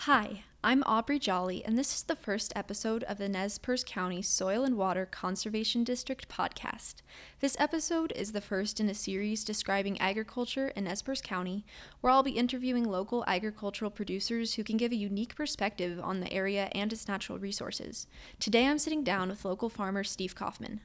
Hi, I'm Aubree Jolly, and this is the first episode of the Perce County Soil and Water Conservation District podcast. This episode is the first in a series describing agriculture in Perce County, where I'll be interviewing local agricultural producers who can give a unique perspective on the area and its natural resources. Today I'm sitting down with local farmer Steve Kaufman.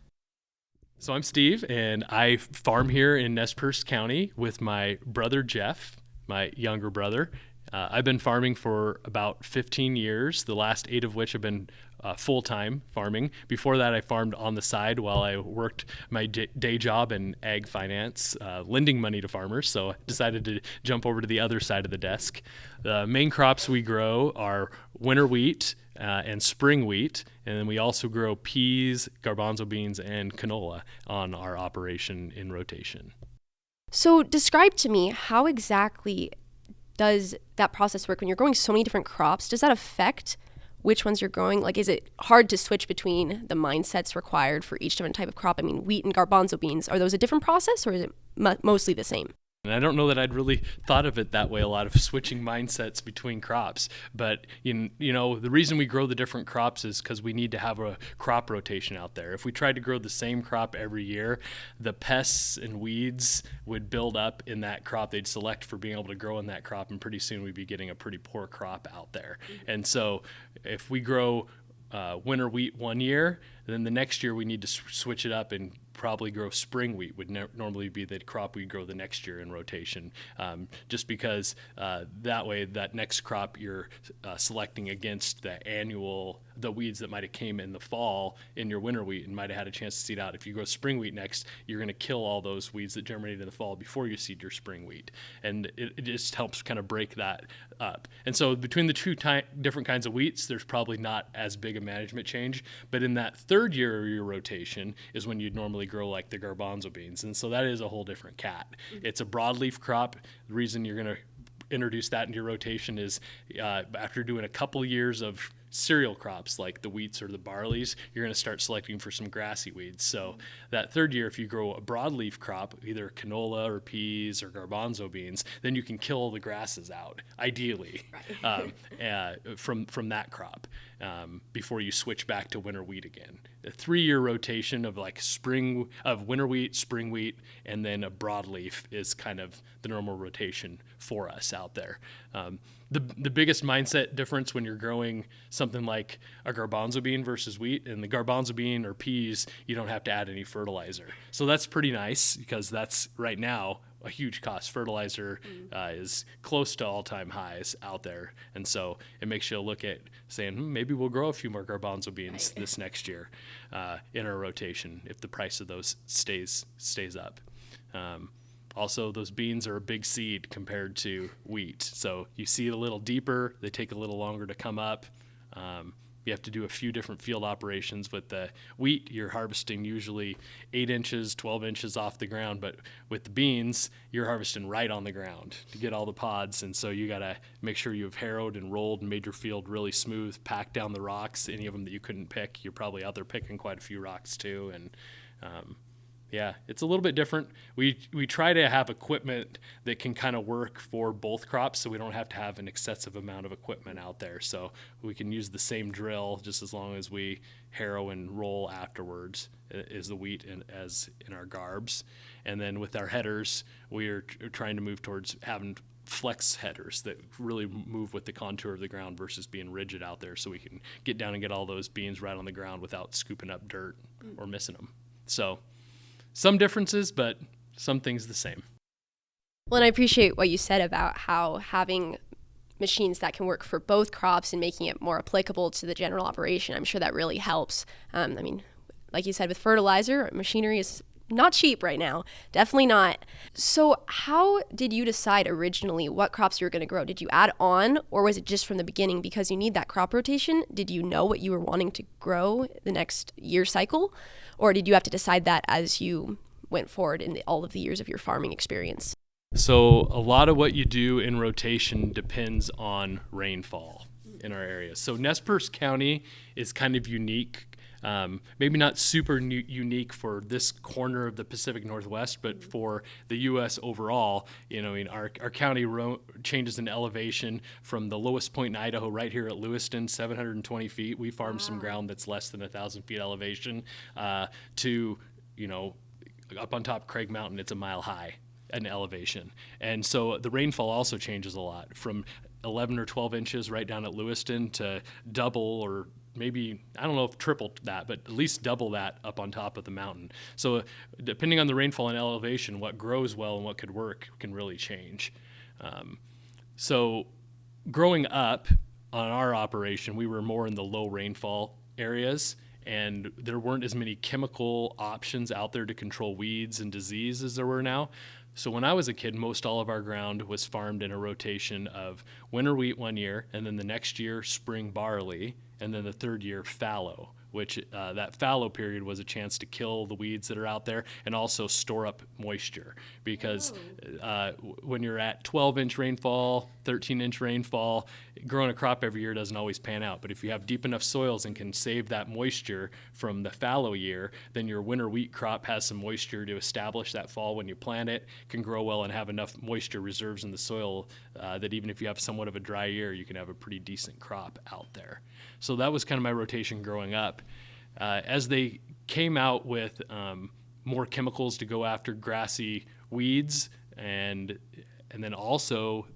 So I'm Steve, and I farm here in Perce County with my brother Jeff, my younger brother. I've been farming for about 15 years, the last 8 of which have been full-time farming. Before that, I farmed on the side while I worked my day job in ag finance, lending money to farmers, so I decided to jump over to the other side of the desk. The main crops we grow are winter wheat and spring wheat, and then we also grow peas, garbanzo beans, and canola on our operation in rotation. So describe to me, how exactly does that process work when you're growing so many different crops? Does that affect which ones you're growing? Like, is it hard to switch between the mindsets required for each different type of crop? I mean, wheat and garbanzo beans, are those a different process, or is it mostly the same? And I don't know that I'd really thought of it that way, a lot of switching mindsets between crops. But, you know, the reason we grow the different crops is because we need to have a crop rotation out there. If we tried to grow the same crop every year, the pests and weeds would build up in that crop. They'd select for being able to grow in that crop, and pretty soon we'd be getting a pretty poor crop out there. And so if we grow winter wheat one year, then the next year we need to switch it up and probably grow spring wheat would normally be the crop we grow the next year in rotation, just because that way that next crop you're selecting against the weeds that might have came in the fall in your winter wheat and might have had a chance to seed out. If you grow spring wheat next, you're going to kill all those weeds that germinated in the fall before you seed your spring wheat, and it just helps kind of break that up. And so between the two different kinds of wheats, there's probably not as big a management change, but in that third year of your rotation is when you'd normally grow like the garbanzo beans, and so that is a whole different cat. It's a broadleaf crop. The reason you're going to introduce that into your rotation is after doing a couple years of cereal crops like the wheats or the barleys, you're going to start selecting for some grassy weeds. So that third year, if you grow a broadleaf crop, either canola or peas or garbanzo beans, then you can kill the grasses out, ideally, from that crop before you switch back to winter wheat again. A 3-year rotation of winter wheat, spring wheat, and then a broadleaf is kind of the normal rotation for us out there. The biggest mindset difference when you're growing something like a garbanzo bean versus wheat, and the garbanzo bean or peas, you don't have to add any fertilizer. So that's pretty nice, because that's right now a huge cost. Fertilizer is close to all-time highs out there, and so it makes you look at saying, maybe we'll grow a few more garbanzo beans this next year in our rotation if the price of those stays up. Also, those beans are a big seed compared to wheat. So you seed a little deeper, they take a little longer to come up. You have to do a few different field operations. With the wheat, you're harvesting usually 8 inches, 12 inches off the ground. But with the beans, you're harvesting right on the ground to get all the pods. And so you got to make sure you've harrowed and rolled and made your field really smooth, packed down the rocks. Any of them that you couldn't pick, you're probably out there picking quite a few rocks too. And yeah, it's a little bit different. We try to have equipment that can kind of work for both crops, so we don't have to have an excessive amount of equipment out there. So we can use the same drill just as long as we harrow and roll afterwards is the wheat as in our garbs. And then with our headers, we are trying to move towards having flex headers that really move with the contour of the ground versus being rigid out there, so we can get down and get all those beans right on the ground without scooping up dirt or missing them. So some differences, but some things the same. Well, and I appreciate what you said about how having machines that can work for both crops and making it more applicable to the general operation, I'm sure that really helps. I mean, like you said, with fertilizer, machinery is not cheap right now. Definitely not. So how did you decide originally what crops you were going to grow? Did you add on, or was it just from the beginning because you need that crop rotation? Did you know what you were wanting to grow the next year cycle? Or did you have to decide that as you went forward in all of the years of your farming experience? So a lot of what you do in rotation depends on rainfall in our area. So Perce County is kind of unique Maybe not super unique for this corner of the Pacific Northwest, but for the U.S. overall. Our county changes in elevation from the lowest point in Idaho, right here at Lewiston, 720 feet. We farm some ground that's less than 1,000 feet elevation, to up on top of Craig Mountain, it's a mile high in elevation. And so the rainfall also changes a lot, from 11 or 12 inches right down at Lewiston to double, or maybe, I don't know if triple that, but at least double that up on top of the mountain. So depending on the rainfall and elevation, what grows well and what could work can really change. So growing up on our operation, we were more in the low rainfall areas, and there weren't as many chemical options out there to control weeds and disease as there were now. So when I was a kid, most all of our ground was farmed in a rotation of winter wheat one year, and then the next year spring barley, and then the third year fallow, which that fallow period was a chance to kill the weeds that are out there and also store up moisture, because when you're at 12-inch rainfall, 13-inch rainfall, growing a crop every year doesn't always pan out. But if you have deep enough soils and can save that moisture from the fallow year, then your winter wheat crop has some moisture to establish that fall when you plant it, can grow well and have enough moisture reserves in the soil that even if you have somewhat of a dry year, you can have a pretty decent crop out there. So that was kind of my rotation growing up. As they came out with more chemicals to go after grassy weeds, and then also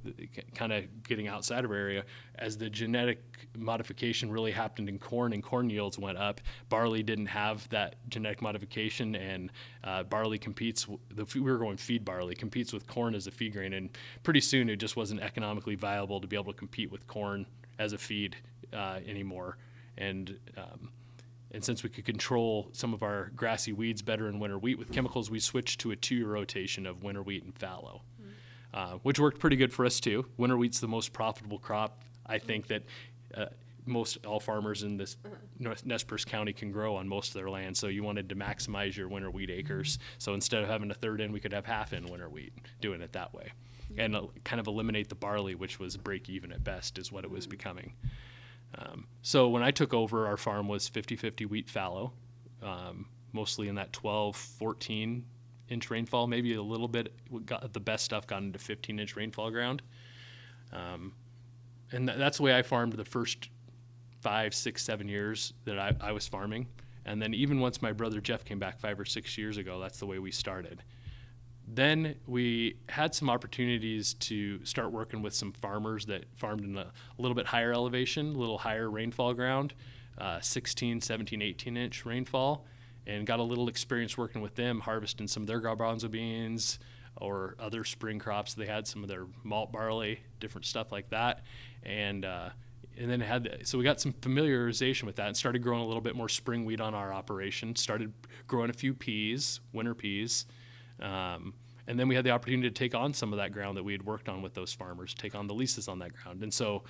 kind of getting outside of our area, as the genetic modification really happened in corn and corn yields went up, barley didn't have that genetic modification, and barley competes, we were going feed barley, competes with corn as a feed grain, and pretty soon it just wasn't economically viable to be able to compete with corn as a feed anymore. And since we could control some of our grassy weeds better in winter wheat with chemicals, we switched to a 2-year rotation of winter wheat and fallow, which worked pretty good for us too. Winter wheat's the most profitable crop, I think, that most all farmers in this Nez Perce County can grow on most of their land. So you wanted to maximize your winter wheat acres. So instead of having a third in, we could have half in winter wheat, doing it that way. And kind of eliminate the barley, which was break even at best, is what it was becoming. So when I took over, our farm was 50-50 wheat fallow, mostly in that 12, 14-inch rainfall, maybe a little bit. The best stuff got into 15-inch rainfall ground. And that's the way I farmed the first 5, 6, 7 years that I was farming. And then even once my brother Jeff came back 5 or 6 years ago, that's the way we started. Then we had some opportunities to start working with some farmers that farmed in a little bit higher elevation, a little higher rainfall ground, 16, 17, 18-inch rainfall, and got a little experience working with them, harvesting some of their garbanzo beans or other spring crops. They had some of their malt barley, different stuff like that. And then so we got some familiarization with that and started growing a little bit more spring wheat on our operation, started growing a few peas, winter peas. And then we had the opportunity to take on some of that ground that we had worked on with those farmers, take on the leases on that ground. And so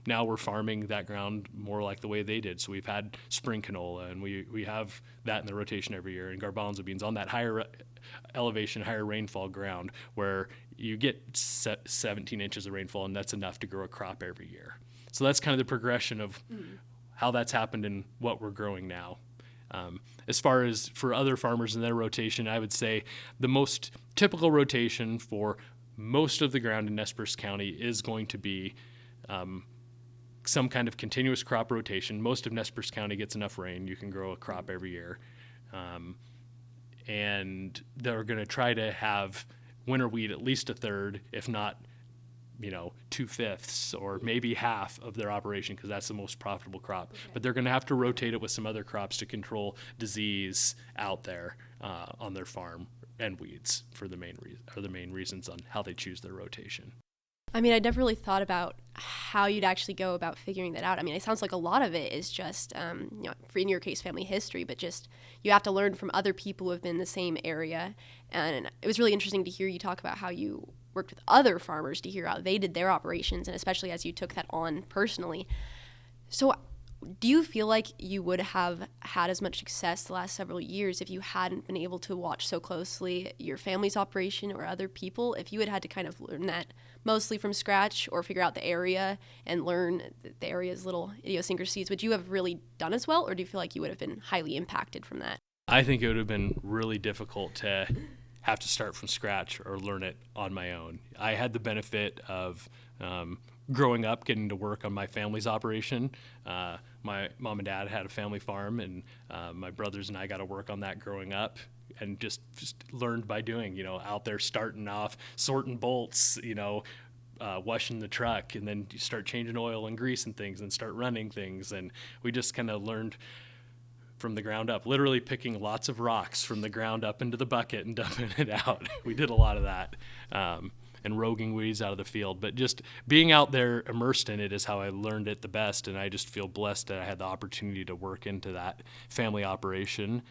now we're farming that ground more like the way they did. So we've had spring canola, and we have that in the rotation every year, and garbanzo beans on that higher elevation, higher rainfall ground where you get 17 inches of rainfall, and that's enough to grow a crop every year. So that's kind of the progression of how that's happened and what we're growing now. As far as for other farmers in their rotation, I would say the most typical rotation for most of the ground in Nez Perce County is going to be some kind of continuous crop rotation. Most of Nez Perce County gets enough rain, you can grow a crop every year. And they're going to try to have winter wheat at least a third, if not 2/5 or maybe half of their operation, because that's the most profitable crop. Okay. But they're going to have to rotate it with some other crops to control disease out there on their farm, and weeds for the main reasons on how they choose their rotation. I mean, I never really thought about how you'd actually go about figuring that out. I mean, it sounds like a lot of it is just, in your case, family history, but just you have to learn from other people who have been in the same area. And it was really interesting to hear you talk about how you worked with other farmers to hear how they did their operations, and especially as you took that on personally. So do you feel like you would have had as much success the last several years if you hadn't been able to watch so closely your family's operation or other people, if you had had to kind of learn that mostly from scratch or figure out the area and learn the area's little idiosyncrasies, would you have really done as well, or do you feel like you would have been highly impacted from that? I think it would have been really difficult to have to start from scratch or learn it on my own. I had the benefit of growing up, getting to work on my family's operation. My mom and dad had a family farm, and my brothers and I got to work on that growing up, and just learned by doing, out there starting off, sorting bolts, washing the truck, and then you start changing oil and grease and things and start running things. And we just kind of learned from the ground up, literally picking lots of rocks from the ground up into the bucket and dumping it out. We did a lot of that, and roguing weeds out of the field. But just being out there immersed in it is how I learned it the best, and I just feel blessed that I had the opportunity to work into that family operation.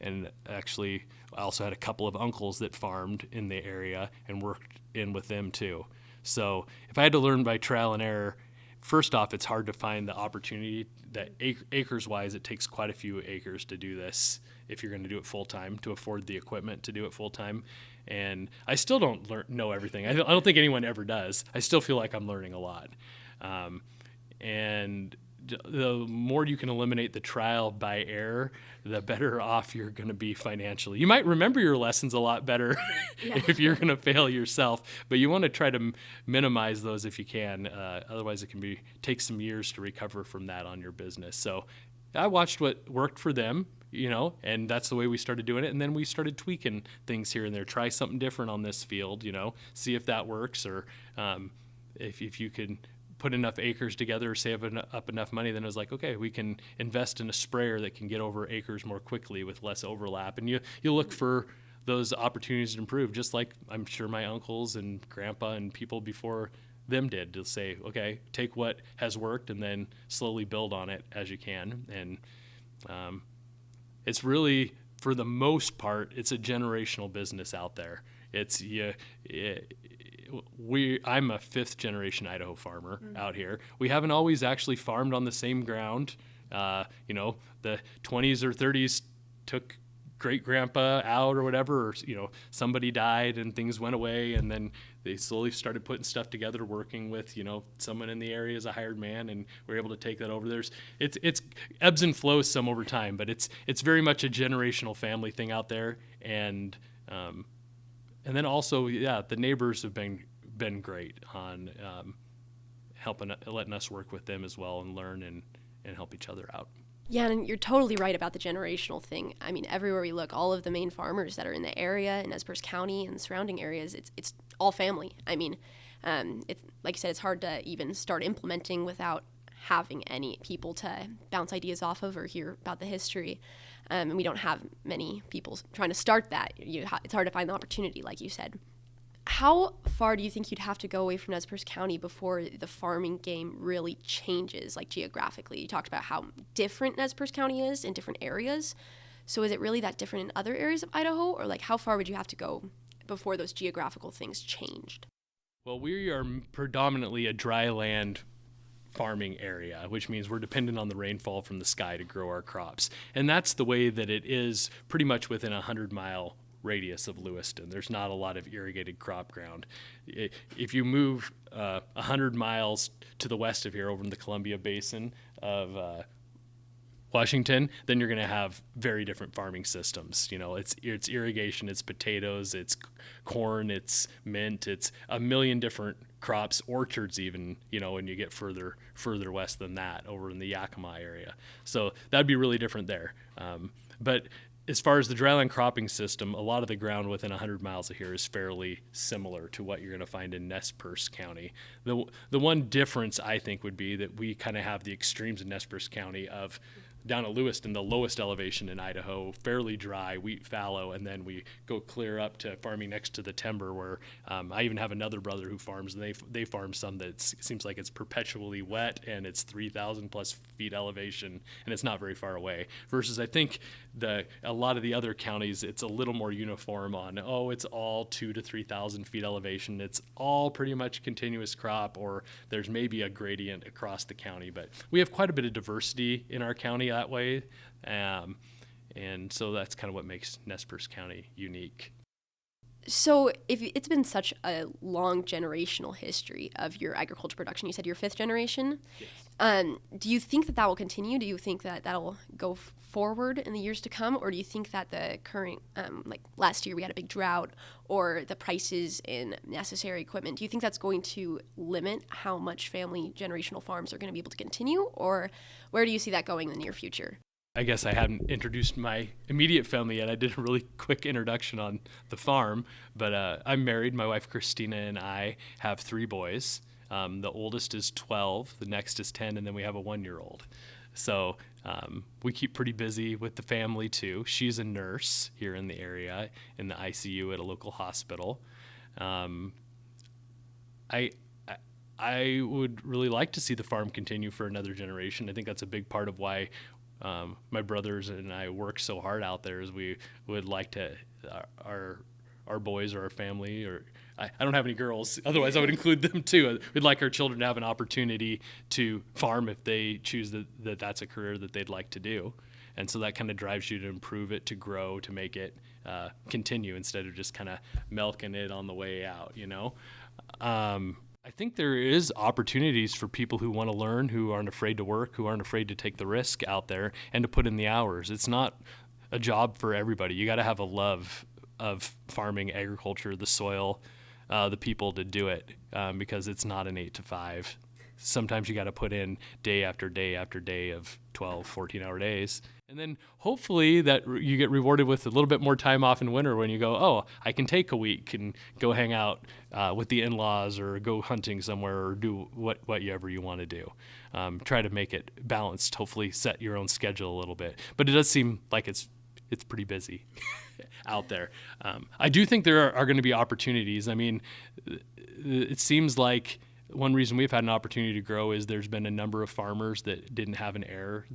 And actually, I also had a couple of uncles that farmed in the area and worked in with them too. So if I had to learn by trial and error, first off, it's hard to find the opportunity that acres-wise, it takes quite a few acres to do this if you're going to do it full-time, to afford the equipment to do it full-time. And I still don't know everything. I don't think anyone ever does. I still feel like I'm learning a lot. And the more you can eliminate the trial by error, the better off you're going to be financially. You might remember your lessons a lot better if you're going to fail yourself, but you want to try to minimize those if you can. Otherwise, it can take some years to recover from that on your business. So I watched what worked for them, and that's the way we started doing it. And then we started tweaking things here and there, try something different on this field, see if that works, or if you can put enough acres together or save up enough money, then it was like, okay, we can invest in a sprayer that can get over acres more quickly with less overlap. And you look for those opportunities to improve, just like I'm sure my uncles and grandpa and people before them did, to say, okay, take what has worked and then slowly build on it as you can. And it's really, for the most part, it's a generational business out there. I'm a fifth generation Idaho farmer out here. We haven't always actually farmed on the same ground. The 20s or 30s took great grandpa out or whatever, or somebody died and things went away, and then they slowly started putting stuff together, working with someone in the area as a hired man, and we're able to take that over. It's ebbs and flows some over time, but it's very much a generational family thing out there. And then also, the neighbors have been great on letting us work with them as well and learn and help each other out. Yeah, and you're totally right about the generational thing. I mean, everywhere we look, all of the main farmers that are in the area, in Perce County and surrounding areas, it's all family. I mean, like you said, it's hard to even start implementing without having any people to bounce ideas off of or hear about the history. And we don't have many people trying to start that. It's hard to find the opportunity, like you said. How far do you think you'd have to go away from Perce County before the farming game really changes, like geographically? You talked about how different Perce County is in different areas. So is it really that different in other areas of Idaho? Or how far would you have to go before those geographical things changed? Well, we are predominantly a dry land farming area, which means we're dependent on the rainfall from the sky to grow our crops. And that's the way that it is pretty much within a 100-mile radius of Lewiston. There's not a lot of irrigated crop ground. If you move 100 miles to the west of here, over in the Columbia Basin of Washington, then you're going to have very different farming systems. It's irrigation, it's potatoes, it's corn, it's mint, it's a million different crops, orchards even, when you get further west than that, over in the Yakima area. So that'd be really different there. But as far as the dryland cropping system, a lot of the ground within 100 miles of here is fairly similar to what you're going to find in Perce County. The one difference, I think, would be that we kind of have the extremes in Perce County of down at Lewiston, the lowest elevation in Idaho, fairly dry, wheat fallow, and then we go clear up to farming next to the timber, where I even have another brother who farms, and they farm some that seems like it's perpetually wet, and it's 3,000 plus feet elevation, and it's not very far away. Versus, I think a lot of the other counties, it's a little more uniform on, it's all 2,000 to 3,000 feet elevation. It's all pretty much continuous crop, or there's maybe a gradient across the county. But we have quite a bit of diversity in our county that way. And so that's kind of what makes Perce County unique. So if it's been such a long generational history of your agriculture production, you said you're fifth generation. Yes. Do you think that will continue? Do you think that that'll go forward in the years to come? Or do you think that the current, like last year we had a big drought, or the prices in necessary equipment, do you think that's going to limit how much family generational farms are going to be able to continue? Or where do you see that going in the near future? I guess I hadn't introduced my immediate family yet. I did a really quick introduction on the farm, but I'm married. My wife Christina and I have 3 boys. The oldest is 12, the next is 10, and then we have a 1-year-old. So we keep pretty busy with the family too. She's a nurse here in the area in the ICU at a local hospital. I would really like to see the farm continue for another generation. I think that's a big part of why my brothers and I work so hard out there, is we would like to, our boys or our family, or I don't have any girls, otherwise I would include them too. We'd like our children to have an opportunity to farm if they choose that that's a career that they'd like to do. And so that kind of drives you to improve it, to grow, to make it continue, instead of just kind of milking it on the way out, you know? I think there is opportunities for people who want to learn, who aren't afraid to work, who aren't afraid to take the risk out there and to put in the hours. It's not a job for everybody. You got to have a love of farming, agriculture, the soil, the people to do it, because it's not an 8 to 5. Sometimes you got to put in day after day after day of 12, 14-hour days. And then hopefully that you get rewarded with a little bit more time off in winter, when you go, oh, I can take a week and go hang out with the in-laws, or go hunting somewhere, or do whatever you want to do. Try to make it balanced, hopefully set your own schedule a little bit. But it does seem like it's pretty busy out there. I do think there are going to be opportunities. I mean, it seems like one reason we've had an opportunity to grow is there's been a number of farmers that didn't have an heir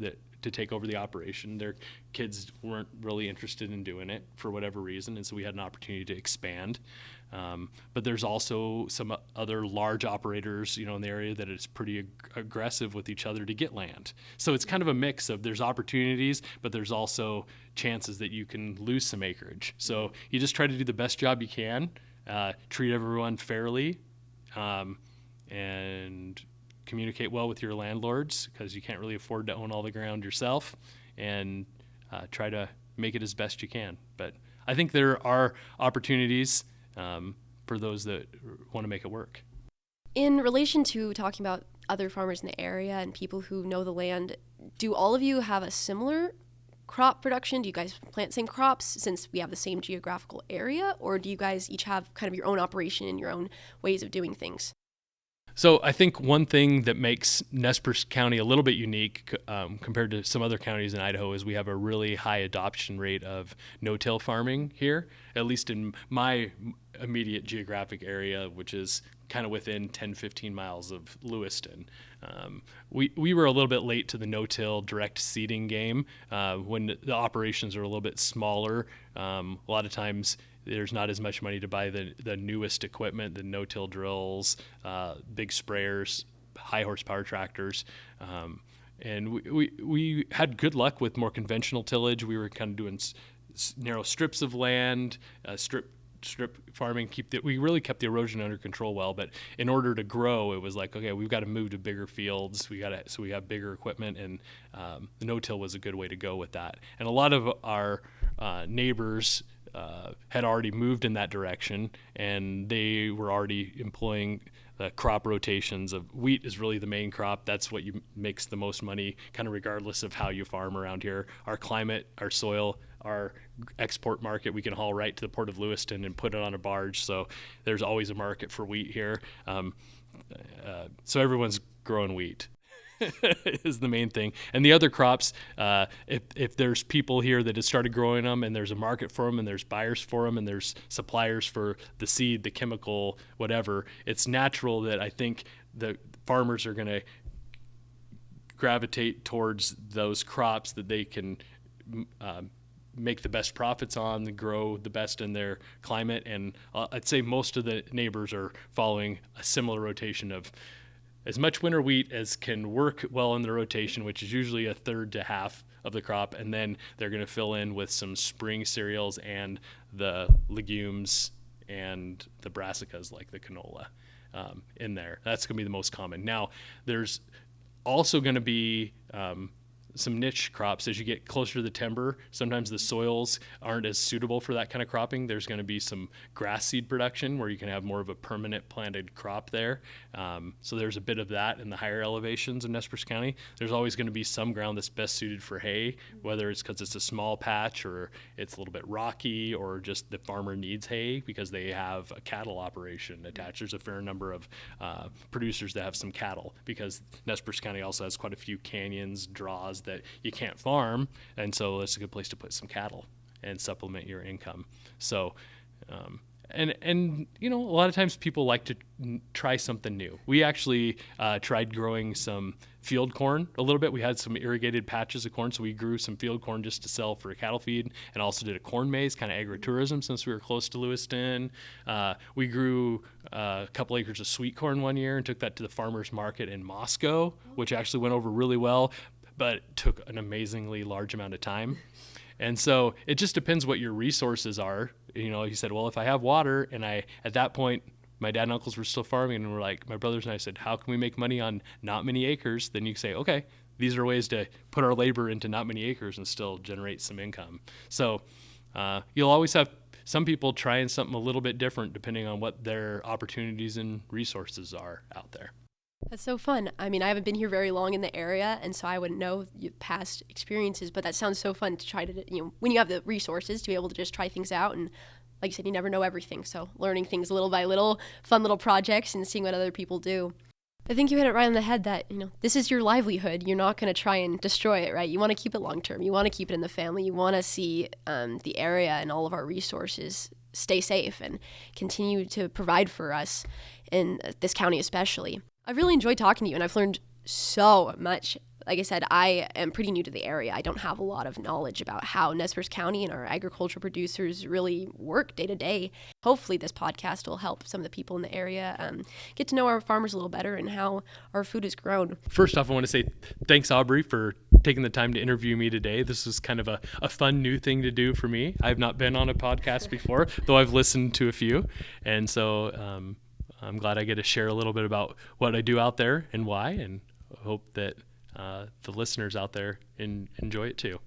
to take over the operation. Their kids weren't really interested in doing it for whatever reason, and so we had an opportunity to expand. But there's also some other large operators, in the area that is pretty aggressive with each other to get land. So it's kind of a mix of, there's opportunities, but there's also chances that you can lose some acreage. So you just try to do the best job you can, treat everyone fairly, and communicate well with your landlords, because you can't really afford to own all the ground yourself, and try to make it as best you can. But I think there are opportunities for those that want to make it work. In relation to talking about other farmers in the area and people who know the land, do all of you have a similar crop production? Do you guys plant same crops since we have the same geographical area, or do you guys each have kind of your own operation and your own ways of doing things? So I think one thing that makes Nez Perce County a little bit unique compared to some other counties in Idaho is we have a really high adoption rate of no-till farming here, at least in my immediate geographic area, which is kind of within 10, 15 miles of Lewiston. We were a little bit late to the no-till direct seeding game when the operations are a little bit smaller. A lot of times there's not as much money to buy the newest equipment, the no-till drills, big sprayers, high horsepower tractors. And we had good luck with more conventional tillage. We were kind of doing narrow strips of land, strip farming. We really kept the erosion under control well. But in order to grow, it was like, okay, we've got to move to bigger fields. So we have bigger equipment, and the no-till was a good way to go with that. And a lot of our neighbors had already moved in that direction, and they were already employing the crop rotations of wheat is really the main crop. That's what makes the most money, kind of regardless of how you farm around here. Our climate, our soil, our export market, we can haul right to the port of Lewiston and put it on a barge. So there's always a market for wheat here. So everyone's growing wheat. Is the main thing. And the other crops, if there's people here that have started growing them, and there's a market for them, and there's buyers for them, and there's suppliers for the seed, the chemical, whatever, it's natural that I think the farmers are going to gravitate towards those crops that they can make the best profits on, grow the best in their climate. And I'd say most of the neighbors are following a similar rotation of as much winter wheat as can work well in the rotation, which is usually a third to half of the crop, and then they're going to fill in with some spring cereals and the legumes and the brassicas like the canola in there. That's going to be the most common. Now, there's also going to be some niche crops as you get closer to the timber. Sometimes the soils aren't as suitable for that kind of cropping. There's going to be some grass seed production where you can have more of a permanent planted crop there. So there's a bit of that in the higher elevations in Nez Perce County. There's always going to be some ground that's best suited for hay, whether it's because it's a small patch or it's a little bit rocky or just the farmer needs hay because they have a cattle operation attached. There's a fair number of producers that have some cattle because Nez Perce County also has quite a few canyons, draws that you can't farm, and so it's a good place to put some cattle and supplement your income. So and you know, a lot of times people like to try something new. We actually tried growing some field corn a little bit. We had some irrigated patches of corn, so we grew some field corn just to sell for cattle feed, and also did a corn maze, kind of agritourism, since we were close to Lewiston. We grew a couple acres of sweet corn one year and took that to the farmers market in Moscow, which actually went over really well, but it took an amazingly large amount of time. And so it just depends what your resources are. You know, he said, well, if I have water, and at that point, my dad and uncles were still farming, and we're like, my brothers and I said, how can we make money on not many acres? Then you say, okay, these are ways to put our labor into not many acres and still generate some income. So you'll always have some people trying something a little bit different depending on what their opportunities and resources are out there. That's so fun. I mean, I haven't been here very long in the area, and so I wouldn't know past experiences, but that sounds so fun to try to, you know, when you have the resources to be able to just try things out. And like you said, you never know everything. So learning things little by little, fun little projects, and seeing what other people do. I think you hit it right on the head that, you know, this is your livelihood. You're not going to try and destroy it, right? You want to keep it long term. You want to keep it in the family. You want to see the area and all of our resources stay safe and continue to provide for us in this county especially. I've really enjoyed talking to you, and I've learned so much. Like I said, I am pretty new to the area. I don't have a lot of knowledge about how Nez Perce County and our agricultural producers really work day to day. Hopefully this podcast will help some of the people in the area get to know our farmers a little better and how our food is grown. First off, I want to say thanks, Aubree, for taking the time to interview me today. This is kind of a fun new thing to do for me. I've not been on a podcast before, though I've listened to a few. And so I'm glad I get to share a little bit about what I do out there and why, and hope that the listeners out there enjoy it too.